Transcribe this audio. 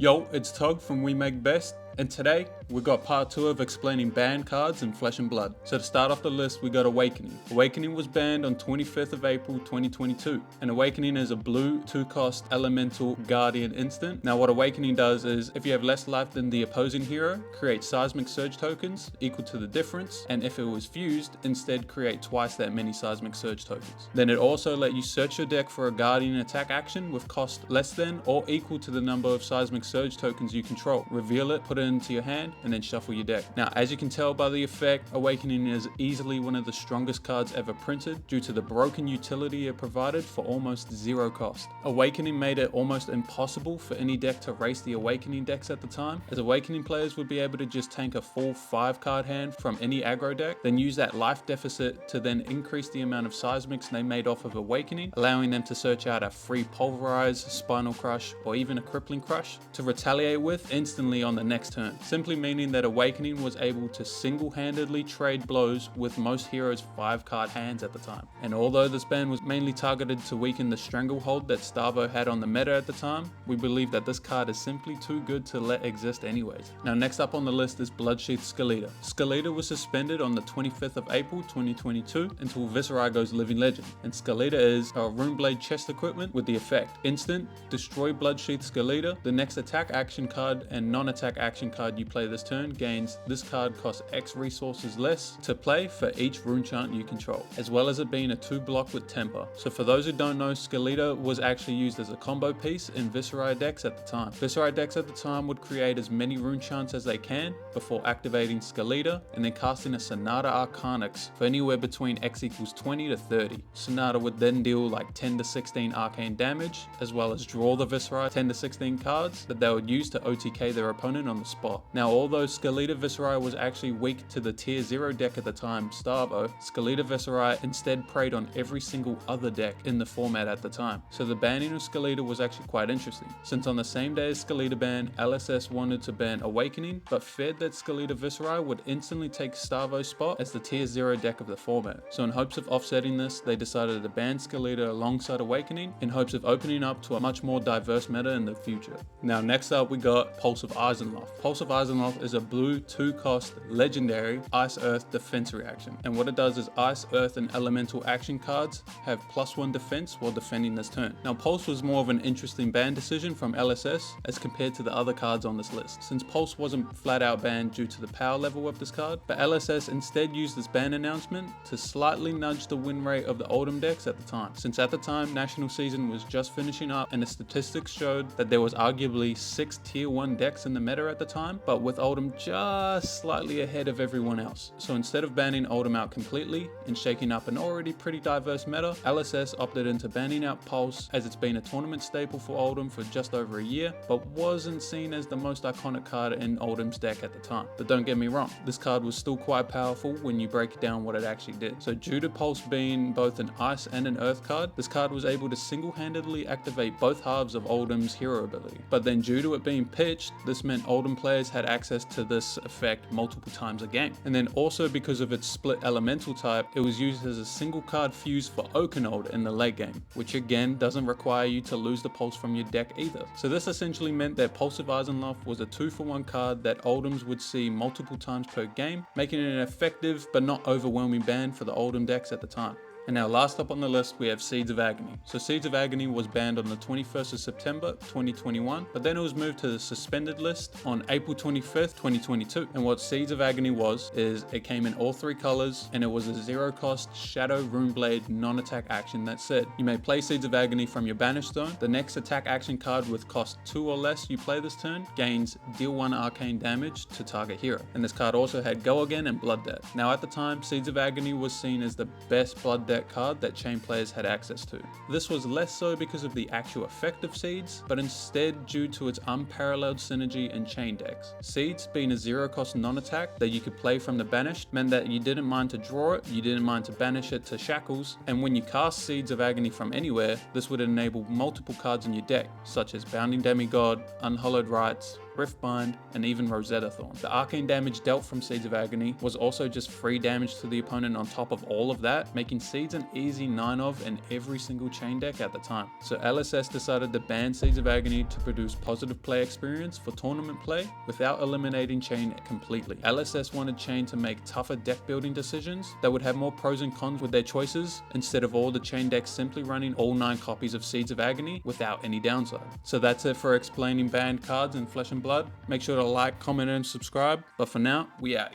Yo, it's Tug from We Make Best, and today we got part 2 of explaining banned cards in Flesh and Blood. So to start off the list, we got Awakening. Awakening was banned on 25th of April 2022, and Awakening is a blue 2-cost elemental guardian instant. Now what Awakening does is, if you have less life than the opposing hero, create seismic surge tokens equal to the difference, and if it was fused, instead create twice that many seismic surge tokens. Then it also let you search your deck for a guardian attack action with cost less than or equal to the number of seismic surge tokens you control. Reveal it, put it into your hand, and then shuffle your deck. Now, as you can tell by the effect, Awakening is easily one of the strongest cards ever printed due to the broken utility it provided for almost zero cost. Awakening made it almost impossible for any deck to race the Awakening decks at the time, as Awakening players would be able to just tank a full 5-card hand from any aggro deck, then use that life deficit to then increase the amount of seismics they made off of Awakening, allowing them to search out a free Pulverize, Spinal Crush, or even a Crippling Crush to retaliate with instantly on the next turn, simply meaning that Awakening was able to single-handedly trade blows with most heroes' 5-card hands at the time. And although this ban was mainly targeted to weaken the stranglehold that Starvo had on the meta at the time, we believe that this card is simply too good to let exist anyways. Now next up on the list is Bloodsheath Skeleta. Skeleta was suspended on the 25th of April 2022 until Viserai goes Living Legend, and Skeleta is a Runeblade chest equipment with the effect instant, destroy Bloodsheath Skeleta. The next attack action card and non-attack action card you play this turn gains. This card costs X resources less to play for each rune chant you control, as well as it being a 2-block with temper. So for those who don't know, Skeleta was actually used as a combo piece in Viserai decks at the time. Viserai decks at the time would create as many rune chants as they can before activating Skeleta and then casting a Sonata Arcanix for anywhere between X equals 20 to 30. Sonata would then deal like 10 to 16 arcane damage, as well as draw the Viserai 10 to 16 cards that they would use to OTK their opponent on the spot. Now although Skeleta Viserai was actually weak to the tier 0 deck at the time, Starvo, Skeleta Viserai instead preyed on every single other deck in the format at the time. So the banning of Skeleta was actually quite interesting, since on the same day as Skeleta ban, LSS wanted to ban Awakening, but feared that Skeleta Viserai would instantly take Starvo's spot as the tier 0 deck of the format. So in hopes of offsetting this, they decided to ban Skeleta alongside Awakening in hopes of opening up to a much more diverse meta in the future. Now next up we got Pulse of Isenloft. Pulse of Isenloft is a blue 2-cost legendary Ice Earth defense reaction, and what it does is Ice, Earth, and Elemental action cards have +1 defense while defending this turn. Now Pulse was more of an interesting ban decision from LSS as compared to the other cards on this list, since Pulse wasn't flat out banned due to the power level of this card, but LSS instead used this ban announcement to slightly nudge the win rate of the Oldhim decks at the time, since at the time National Season was just finishing up and the statistics showed that there was arguably 6 tier 1 decks in the meta at the time, but with Oldhim just slightly ahead of everyone else. So instead of banning Oldhim out completely and shaking up an already pretty diverse meta, LSS opted into banning out Pulse, as it's been a tournament staple for Oldhim for just over a year, but wasn't seen as the most iconic card in Oldhim's deck at the time. But don't get me wrong, this card was still quite powerful when you break down what it actually did. So due to Pulse being both an Ice and an Earth card, this card was able to single-handedly activate both halves of Oldhim's hero ability. But then due to it being pitched, this meant Oldhim players had access to this effect multiple times a game. And then also because of its split elemental type, it was used as a single card fuse for Oakenold in the late game, which again doesn't require you to lose the Pulse from your deck either. So this essentially meant that Pulse of Isenloft was a 2-for-1 card that Oldhims would see multiple times per game, making it an effective but not overwhelming ban for the Oldhim decks at the time. And now last up on the list, we have Seeds of Agony. So Seeds of Agony was banned on the 21st of September 2021, but then it was moved to the suspended list on April 25th, 2022. And what Seeds of Agony is it came in all 3 colors, and it was a 0-cost Shadow Runeblade non-attack action that said, you may play Seeds of Agony from your banished zone. The next attack action card with cost 2 or less you play this turn gains deal 1 arcane damage to target hero. And this card also had Go Again and Blood Debt. Now at the time, Seeds of Agony was seen as the best Blood Debt card that chain players had access to. This was less so because of the actual effect of Seeds, but instead due to its unparalleled synergy in chain decks. Seeds, being a 0-cost non-attack that you could play from the banished, meant that you didn't mind to draw it, you didn't mind to banish it to shackles, and when you cast Seeds of Agony from anywhere, this would enable multiple cards in your deck, such as Bounding Demigod, Unhallowed Rites, Riftbind, and even Rosetta Thorn. The arcane damage dealt from Seeds of Agony was also just free damage to the opponent on top of all of that, making Seeds an easy 9 of in every single chain deck at the time. So LSS decided to ban Seeds of Agony to produce positive play experience for tournament play without eliminating chain completely. LSS wanted chain to make tougher deck building decisions that would have more pros and cons with their choices, instead of all the chain decks simply running all 9 copies of Seeds of Agony without any downside. So that's it for explaining banned cards in Flesh and Blood. Make sure to like, comment, and subscribe. But for now, we out.